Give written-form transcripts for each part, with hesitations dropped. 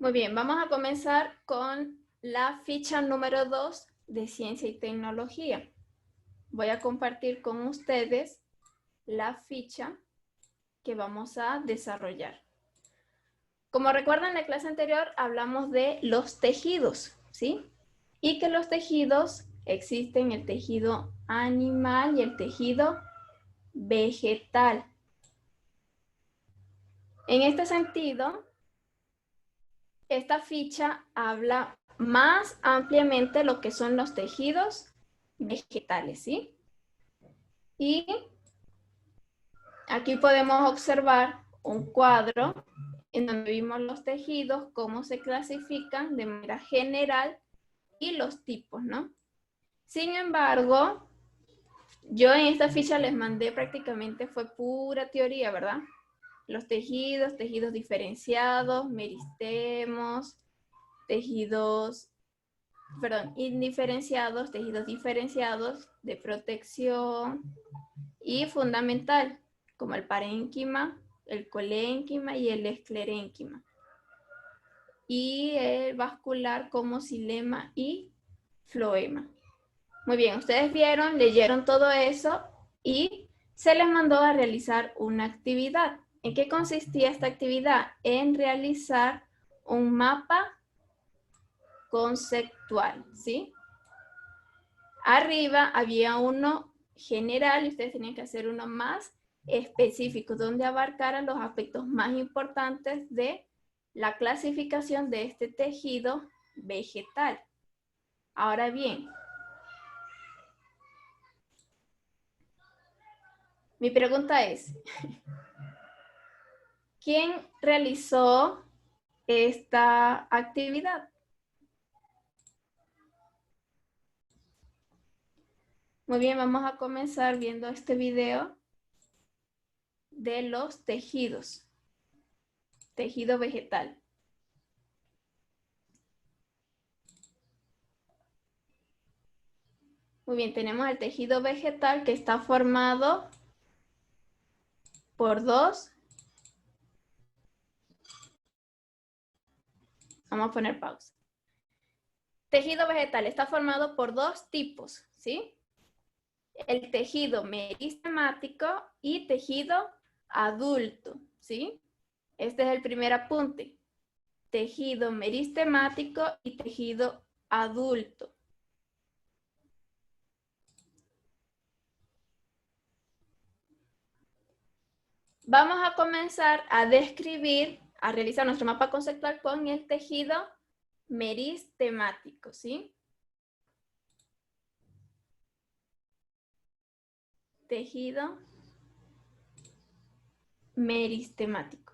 Muy bien, vamos a comenzar con la ficha número 2 de Ciencia y Tecnología. Voy a compartir con ustedes la ficha que vamos a desarrollar. Como recuerdan, en la clase anterior hablamos de los tejidos, ¿sí? Y que los tejidos existen el tejido animal y el tejido vegetal. En este sentido, esta ficha habla más ampliamente de lo que son los tejidos vegetales, ¿sí? Y aquí podemos observar un cuadro en donde vimos los tejidos, cómo se clasifican de manera general y los tipos, ¿no? Sin embargo, yo en esta ficha les mandé prácticamente fue pura teoría, ¿verdad? Los tejidos, tejidos diferenciados, meristemos, tejidos, indiferenciados, tejidos diferenciados de protección y fundamental, como el parénquima, el colénquima y el esclerénquima. Y el vascular como xilema y floema. Muy bien, ustedes vieron, leyeron todo eso y se les mandó a realizar una actividad. ¿En qué consistía esta actividad? En realizar un mapa conceptual, ¿sí? Arriba había uno general y ustedes tenían que hacer uno más específico, donde abarcaran los aspectos más importantes de la clasificación de este tejido vegetal. Ahora bien, mi pregunta es, ¿quién realizó esta actividad? Muy bien, vamos a comenzar viendo este video de los tejidos, tejido vegetal. Muy bien, tenemos el tejido vegetal que está formado por dos. Vamos a poner pausa. Tejido vegetal está formado por dos tipos, ¿sí? El tejido meristemático y tejido adulto, ¿sí? Este es el primer apunte. Tejido meristemático y tejido adulto. Vamos a comenzar a describir, a realizar nuestro mapa conceptual con el tejido meristemático, ¿sí? Tejido meristemático.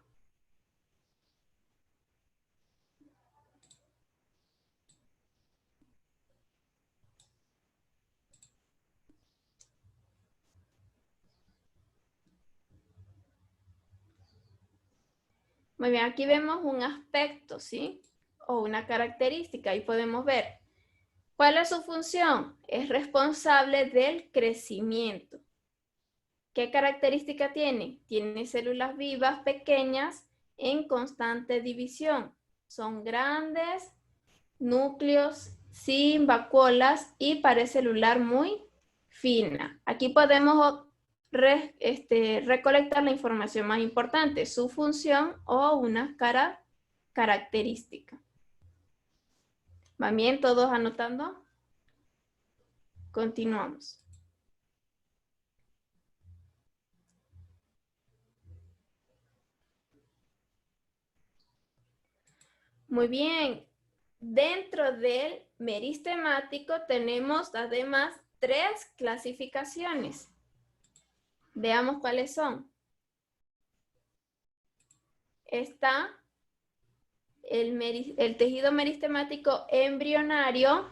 Muy bien, aquí vemos un aspecto, ¿sí? O una característica, y podemos ver. ¿Cuál es su función? Es responsable del crecimiento. ¿Qué característica tiene? Tiene células vivas pequeñas en constante división. Son grandes núcleos sin vacuolas y pared celular muy fina. Aquí podemos recolectar la información más importante, su función o una característica. ¿Van bien todos anotando? Continuamos. Muy bien. Dentro del meristemático tenemos además 3 clasificaciones. Veamos cuáles son. Está el tejido meristemático embrionario,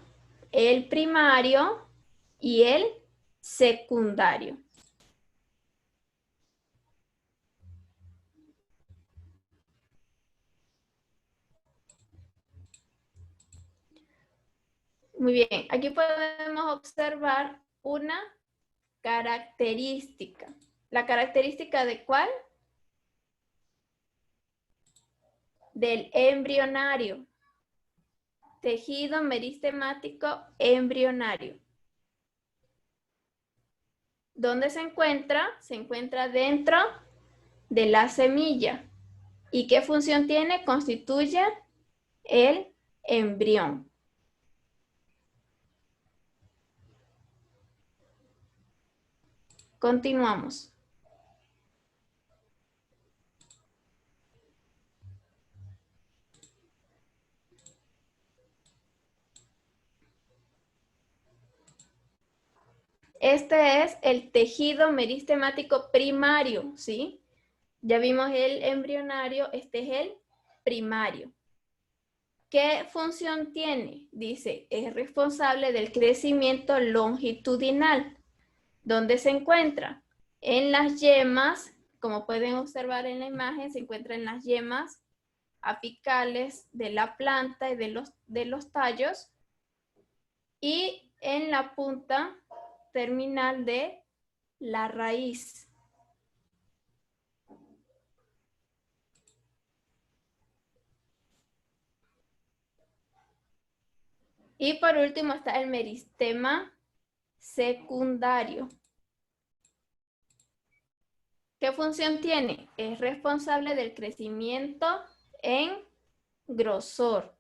el primario y el secundario. Muy bien, aquí podemos observar una característica. ¿La característica de cuál? del embrionario. Tejido meristemático embrionario. ¿Dónde se encuentra? Se encuentra dentro de la semilla. ¿Y qué función tiene? Constituye el embrión. Continuamos. Este es el tejido meristemático primario, ¿sí? Ya vimos el embrionario, este es el primario. ¿Qué función tiene? Dice, es responsable del crecimiento longitudinal. ¿Dónde se encuentra? En las yemas, como pueden observar en la imagen, se encuentra en las yemas apicales de la planta y de los tallos y en la punta terminal de la raíz. Y por último está el meristema secundario. ¿Qué función tiene? Es responsable del crecimiento en grosor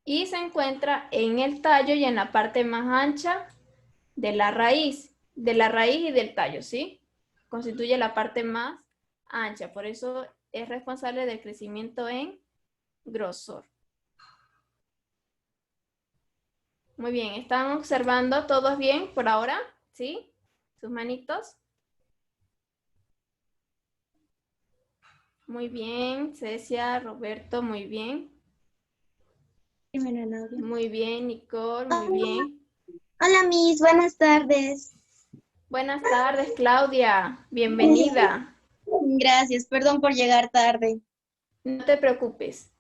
y se encuentra en el tallo y en la parte más ancha de la raíz y del tallo, ¿sí? Constituye la parte más ancha, por eso es responsable del crecimiento en grosor. Muy bien, ¿están observando todos bien por ahora? ¿Sí? ¿Sus manitos? Muy bien, Cecia, Roberto, muy bien. Muy bien, Nicole, muy bien. Hola, Miss, buenas tardes. Buenas tardes, Claudia. Bienvenida. Gracias, perdón por llegar tarde. No te preocupes.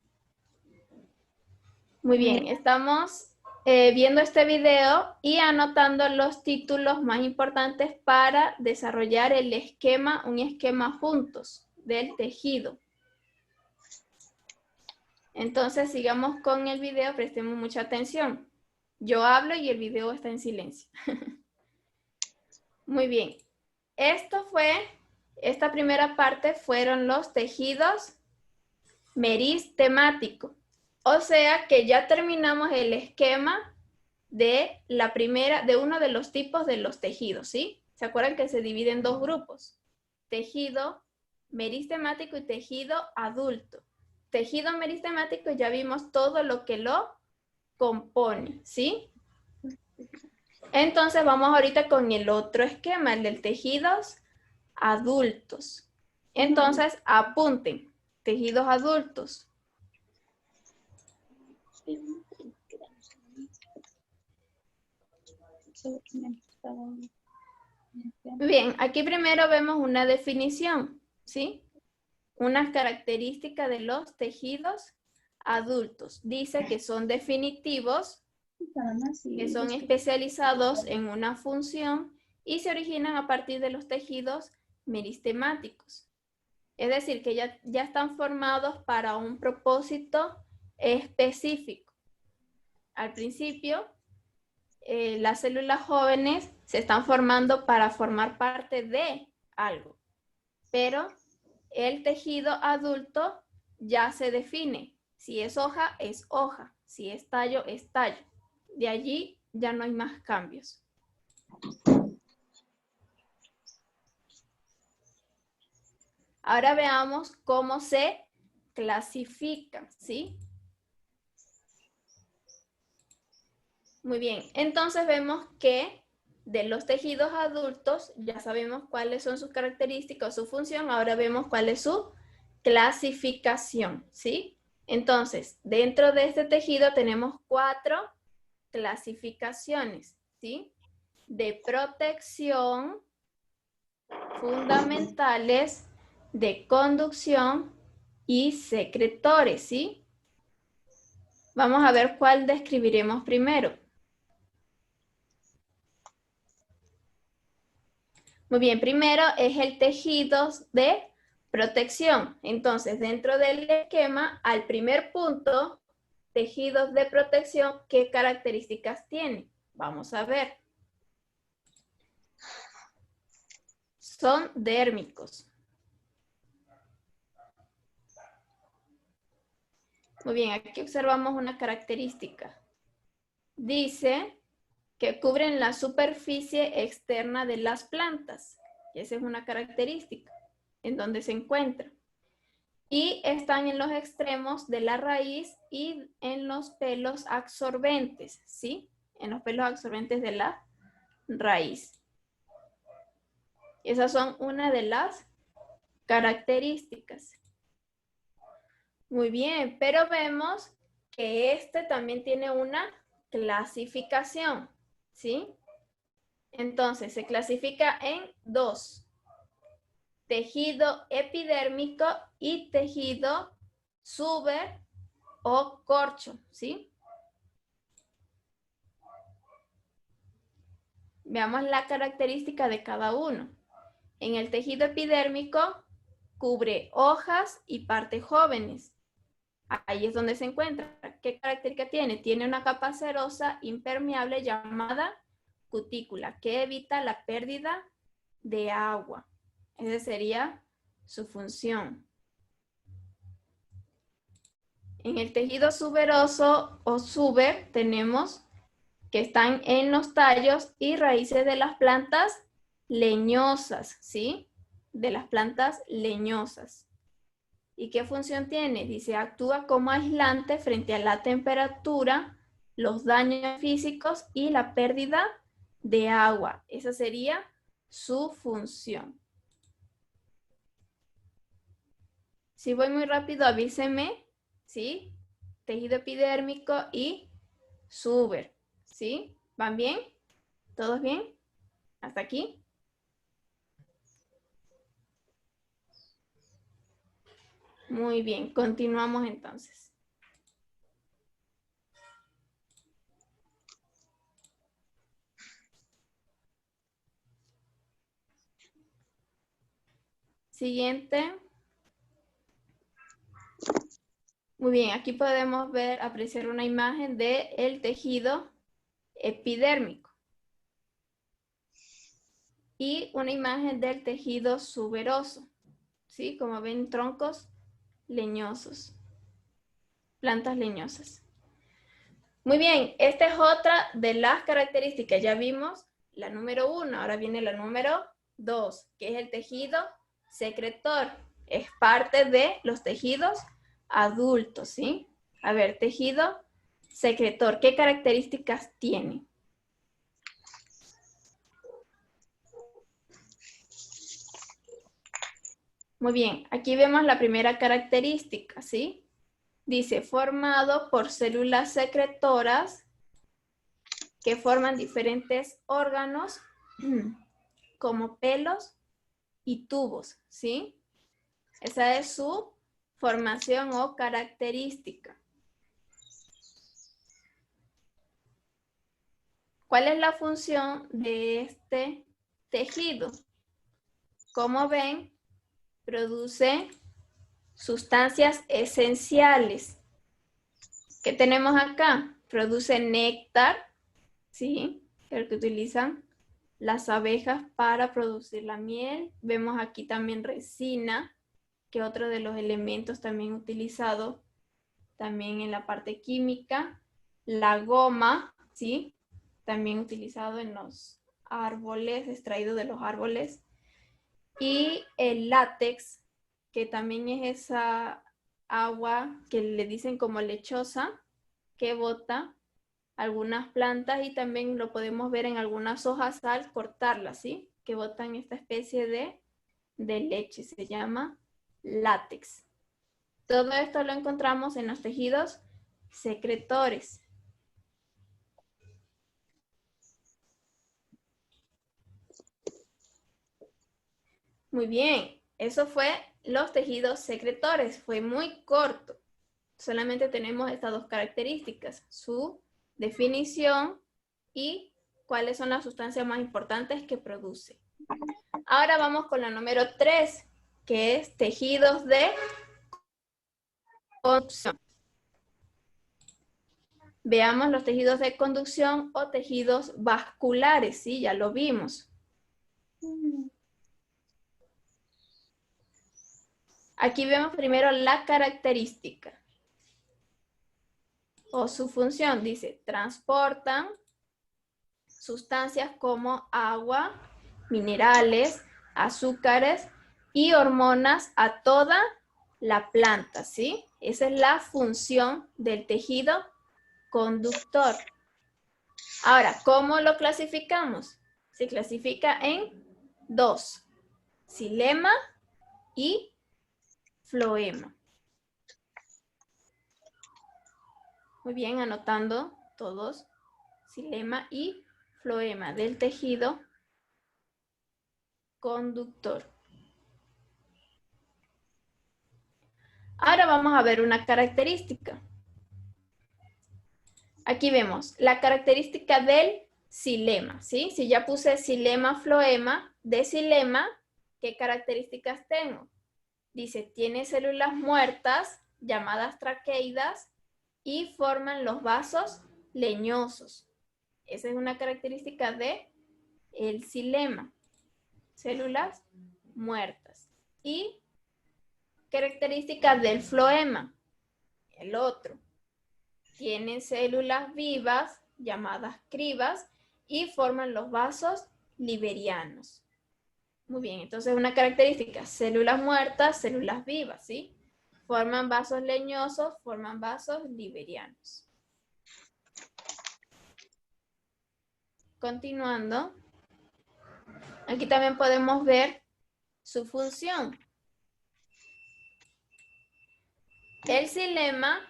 Muy bien, estamos viendo este video y anotando los títulos más importantes para desarrollar el esquema, un esquema juntos del tejido. Entonces, sigamos con el video, prestemos mucha atención. Yo hablo y el video está en silencio. Muy bien. Esta primera parte fueron los tejidos meristemáticos. O sea que ya terminamos el esquema de uno de los tipos de los tejidos, ¿sí? ¿Se acuerdan que se divide en dos grupos? Tejido meristemático y tejido adulto. Tejido meristemático ya vimos todo lo que lo compone, ¿sí? Entonces vamos ahorita con el otro esquema, el de tejidos adultos. Entonces apunten, tejidos adultos. Bien, aquí primero vemos una definición, ¿sí? Unas características de los tejidos adultos. Dice que son definitivos, que son especializados en una función y se originan a partir de los tejidos meristemáticos. Es decir, que ya están formados para un propósito específico. Al principio, las células jóvenes se están formando para formar parte de algo, pero el tejido adulto ya se define. Si es hoja, si es tallo, es tallo. De allí ya no hay más cambios. Ahora veamos cómo se clasifica, ¿sí? Muy bien, entonces vemos que de los tejidos adultos ya sabemos cuáles son sus características, su función, ahora vemos cuál es su clasificación, ¿sí? Entonces, dentro de este tejido tenemos 4 clasificaciones, ¿sí? De protección, fundamentales, de conducción y secretores, ¿sí? Vamos a ver cuál describiremos primero. Muy bien, primero es el tejido de Protección. Entonces, dentro del esquema, al primer punto, tejidos de protección, ¿qué características tienen? Vamos a ver. Son dérmicos. Muy bien, aquí observamos una característica. Dice que cubren la superficie externa de las plantas. Esa es una característica en donde se encuentran. Y están en los extremos de la raíz y en los pelos absorbentes, ¿sí? En los pelos absorbentes de la raíz. Esas son una de las características. Muy bien, pero vemos que este también tiene una clasificación, ¿sí? Entonces, se clasifica en dos. Tejido epidérmico y tejido suber o corcho, ¿sí? Veamos la característica de cada uno. En el tejido epidérmico cubre hojas y partes jóvenes. Ahí es donde se encuentra. ¿Qué característica tiene? Tiene una capa cerosa impermeable llamada cutícula que evita la pérdida de agua. Esa sería su función. En el tejido suberoso o suber tenemos que están en los tallos y raíces de las plantas leñosas, ¿sí? De las plantas leñosas. ¿Y qué función tiene? Dice, actúa como aislante frente a la temperatura, los daños físicos y la pérdida de agua. Esa sería su función. Si voy muy rápido, avíseme, ¿sí? Tejido epidérmico y suber, ¿sí? ¿Van bien? ¿Todos bien? ¿Hasta aquí? Muy bien, continuamos entonces. Siguiente. Muy bien, aquí podemos ver, apreciar una imagen del tejido epidérmico y una imagen del tejido suberoso, ¿sí? Como ven, troncos leñosos, plantas leñosas. Muy bien, esta es otra de las características. Ya vimos la número 1, ahora viene la número 2, que es el tejido secretor. Es parte de los tejidos adultos, ¿sí? A ver, tejido secretor, ¿qué características tiene? Muy bien, aquí vemos la primera característica, ¿sí? Dice, formado por células secretoras que forman diferentes órganos como pelos y tubos, ¿sí? Esa es su formación o característica. ¿Cuál es la función de este tejido? Como ven, produce sustancias esenciales. ¿Qué tenemos acá? Produce néctar, ¿sí? El que utilizan las abejas para producir la miel. Vemos aquí también resina, que es otro de los elementos también utilizados también en la parte química. La goma, ¿sí? También utilizado en los árboles, extraído de los árboles. Y el látex, que también es esa agua que le dicen como lechosa, que bota algunas plantas y también lo podemos ver en algunas hojas al cortarlas, ¿sí? Que botan esta especie de leche, se llama látex. Todo esto lo encontramos en los tejidos secretores. Muy bien, eso fue los tejidos secretores, fue muy corto. Solamente tenemos estas dos características, su definición y cuáles son las sustancias más importantes que produce. Ahora vamos con la número 3. que es tejidos de conducción. Veamos los tejidos de conducción o tejidos vasculares, ¿sí? Ya lo vimos. Aquí vemos primero la característica o su función. Dice, transportan sustancias como agua, minerales, azúcares y hormonas a toda la planta, ¿sí? Esa es la función del tejido conductor. Ahora, ¿cómo lo clasificamos? Se clasifica en dos, xilema y floema. Muy bien, anotando todos, xilema y floema del tejido conductor. Ahora vamos a ver una característica. Aquí vemos la característica del xilema, ¿sí? Si ya puse xilema, floema, de xilema, ¿qué características tengo? Dice, tiene células muertas, llamadas traqueidas, y forman los vasos leñosos. Esa es una característica de el xilema, células muertas. Y características del floema, el otro. Tienen células vivas, llamadas cribas, y forman los vasos liberianos. Muy bien, entonces una característica, células muertas, células vivas, ¿sí? Forman vasos leñosos, forman vasos liberianos. Continuando, aquí también podemos ver su función. El xilema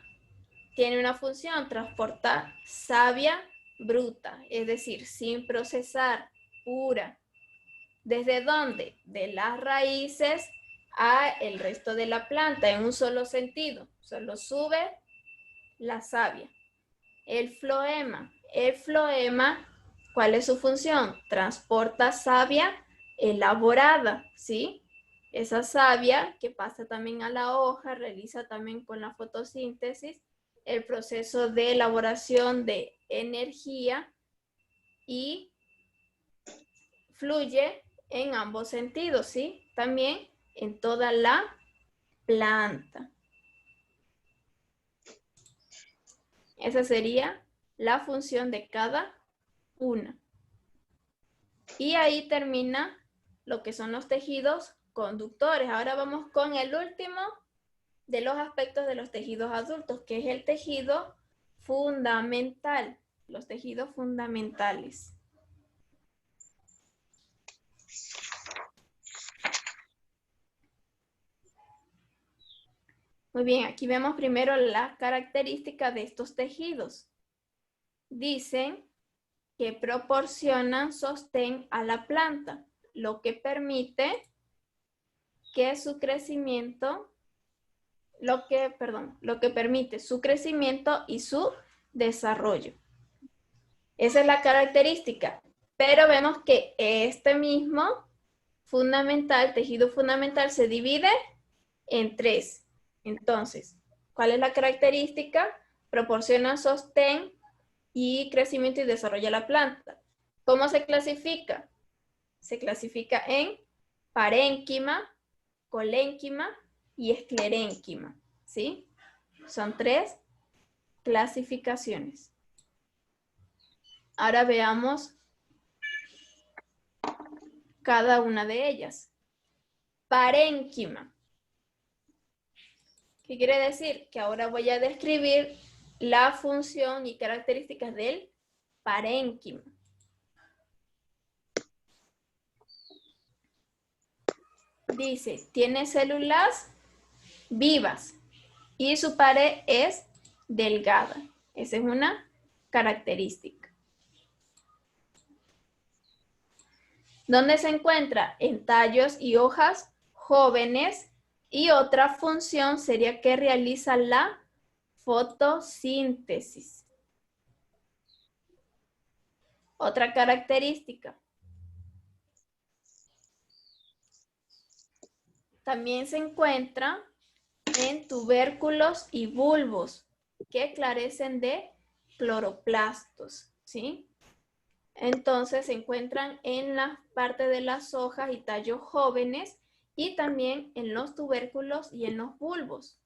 tiene una función, transportar savia bruta, es decir, sin procesar, pura. ¿Desde dónde? De las raíces a el resto de la planta en un solo sentido. Solo sube la savia. El floema. El floema, ¿cuál es su función? Transporta savia elaborada, ¿sí? Esa savia que pasa también a la hoja, realiza también con la fotosíntesis el proceso de elaboración de energía y fluye en ambos sentidos, ¿sí? También en toda la planta. Esa sería la función de cada una. Y ahí termina lo que son los tejidos conductores. Ahora vamos con el último de los aspectos de los tejidos adultos, que es el tejido fundamental, los tejidos fundamentales. Muy bien, aquí vemos primero las características de estos tejidos. Dicen que proporcionan sostén a la planta, lo que permite que su crecimiento, lo que permite su crecimiento y su desarrollo. Esa es la característica, pero vemos que este mismo tejido fundamental se divide en tres. Entonces, ¿cuál es la característica? Proporciona sostén y crecimiento y desarrollo de la planta. ¿Cómo se clasifica? Se clasifica en parénquima, colénquima y esclerénquima, ¿sí? Son tres clasificaciones. Ahora veamos cada una de ellas. Parénquima. ¿Qué quiere decir? Que ahora voy a describir la función y características del parénquima. Dice, tiene células vivas y su pared es delgada. Esa es una característica. ¿Dónde se encuentra? En tallos y hojas jóvenes. Y otra función sería que realiza la fotosíntesis. Otra característica. también se encuentra en tubérculos y bulbos que carecen de cloroplastos, ¿sí? Entonces se encuentran en la parte de las hojas y tallos jóvenes y también en los tubérculos y en los bulbos.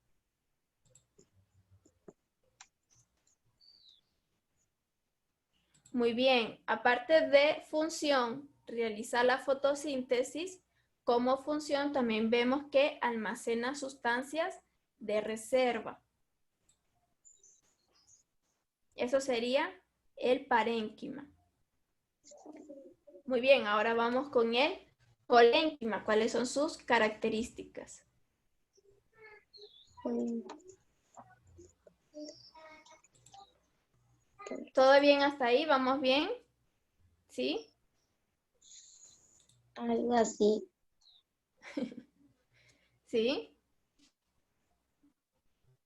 Muy bien, aparte de función, realizar la fotosíntesis, como función también vemos que almacena sustancias de reserva. Eso sería el parénquima. Muy bien, ahora vamos con el colénquima. ¿Cuáles son sus características? ¿Todo bien hasta ahí? ¿Vamos bien? ¿Sí? Algo así. ¿Sí?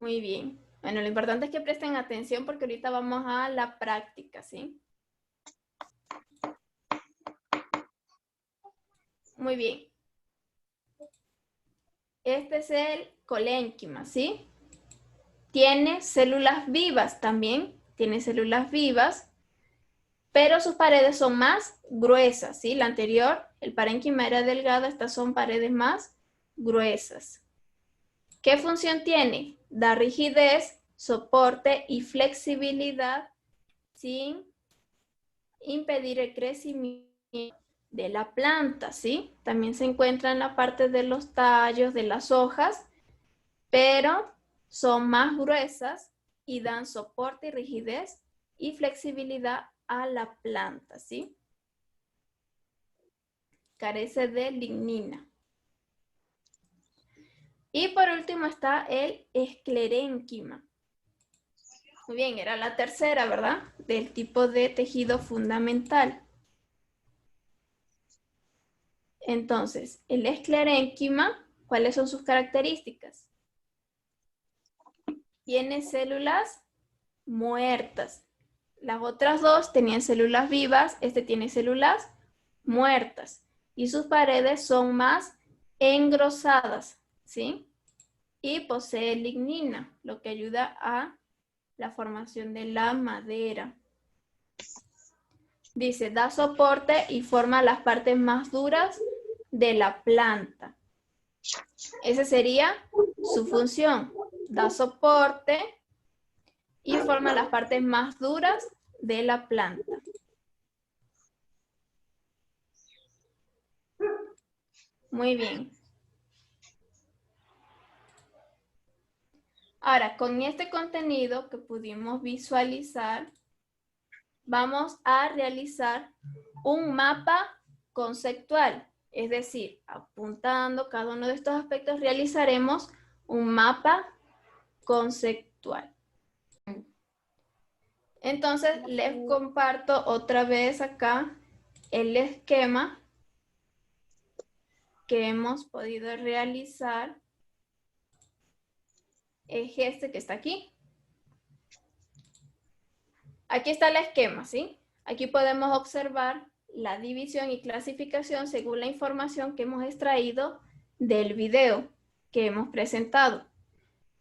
Muy bien. Bueno, lo importante es que presten atención porque ahorita vamos a la práctica, ¿sí? Muy bien. Este es el colénquima, ¿sí? Tiene células vivas también, tiene células vivas, pero sus paredes son más gruesas, ¿sí? La anterior, el parénquima era delgado, estas son paredes más gruesas. ¿Qué función tiene? Da rigidez, soporte y flexibilidad sin impedir el crecimiento de la planta, ¿sí? También se encuentra en la parte de los tallos, de las hojas, pero son más gruesas y dan soporte y rigidez y flexibilidad a la planta, ¿sí? Carece de lignina. Y por último está el esclerénquima. Muy bien, era la tercera, ¿verdad? Del tipo de tejido fundamental. Entonces, el esclerénquima, ¿cuáles son sus características? Tiene células muertas. Las otras dos tenían células vivas, este tiene células muertas. Y sus paredes son más engrosadas, ¿sí? Y posee lignina, lo que ayuda a la formación de la madera. Dice, da soporte y forma las partes más duras de la planta. Esa sería su función. Da soporte y forma las partes más duras de la planta. Muy bien. Ahora, con este contenido que pudimos visualizar, vamos a realizar un mapa conceptual. Es decir, apuntando cada uno de estos aspectos, realizaremos un mapa conceptual. Entonces, les comparto otra vez acá el esquema que hemos podido realizar. Es este que está aquí. Aquí está el esquema, ¿sí? Aquí podemos observar la división y clasificación según la información que hemos extraído del video que hemos presentado.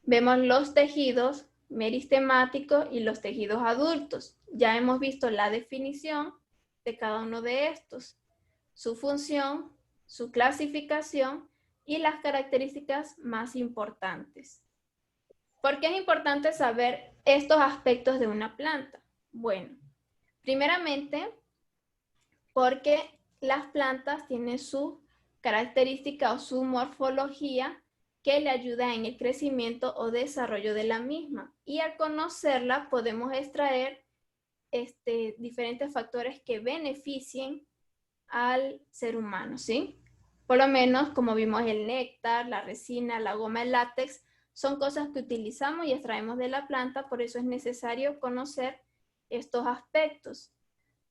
Vemos los tejidos meristemáticos y los tejidos adultos. Ya hemos visto la definición de cada uno de estos, su función, su clasificación y las características más importantes. ¿Por qué es importante saber estos aspectos de una planta? Bueno, primeramente, porque las plantas tienen su característica o su morfología que le ayuda en el crecimiento o desarrollo de la misma. Y al conocerla podemos extraer diferentes factores que beneficien al ser humano, ¿sí? Por lo menos, como vimos, el néctar, la resina, la goma, el látex, son cosas que utilizamos y extraemos de la planta, por eso es necesario conocer estos aspectos.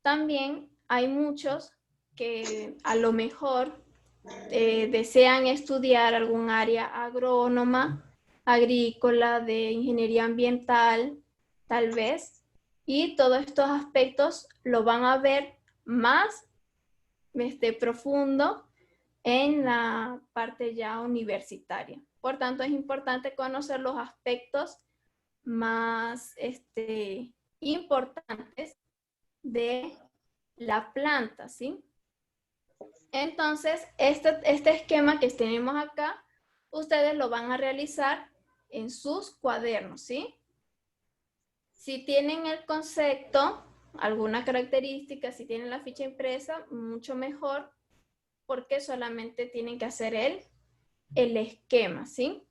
También hay muchos que a lo mejor desean estudiar algún área agrónoma, agrícola, de ingeniería ambiental, tal vez, y todos estos aspectos lo van a ver más profundo en la parte ya universitaria. Por tanto, es importante conocer los aspectos más importantes de la planta, ¿sí? Entonces, este esquema que tenemos acá, ustedes lo van a realizar en sus cuadernos, ¿sí? Si tienen el concepto, alguna característica, si tienen la ficha impresa, mucho mejor, porque solamente tienen que hacer el esquema, ¿sí?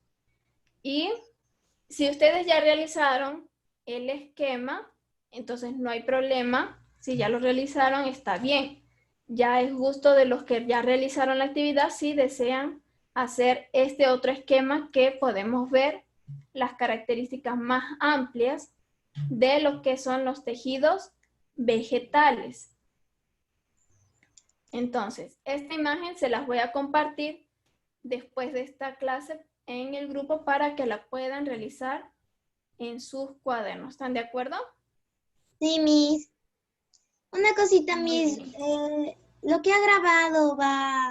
Y si ustedes ya realizaron el esquema, entonces no hay problema. Si ya lo realizaron, está bien. Ya es gusto de los que ya realizaron la actividad si desean hacer este otro esquema que podemos ver las características más amplias de lo que son los tejidos vegetales. Entonces, esta imagen se las voy a compartir después de esta clase en el grupo para que la puedan realizar en sus cuadernos. ¿Están de acuerdo? Sí, Miss. Una cosita, Muy Miss. bien. Lo que ha grabado va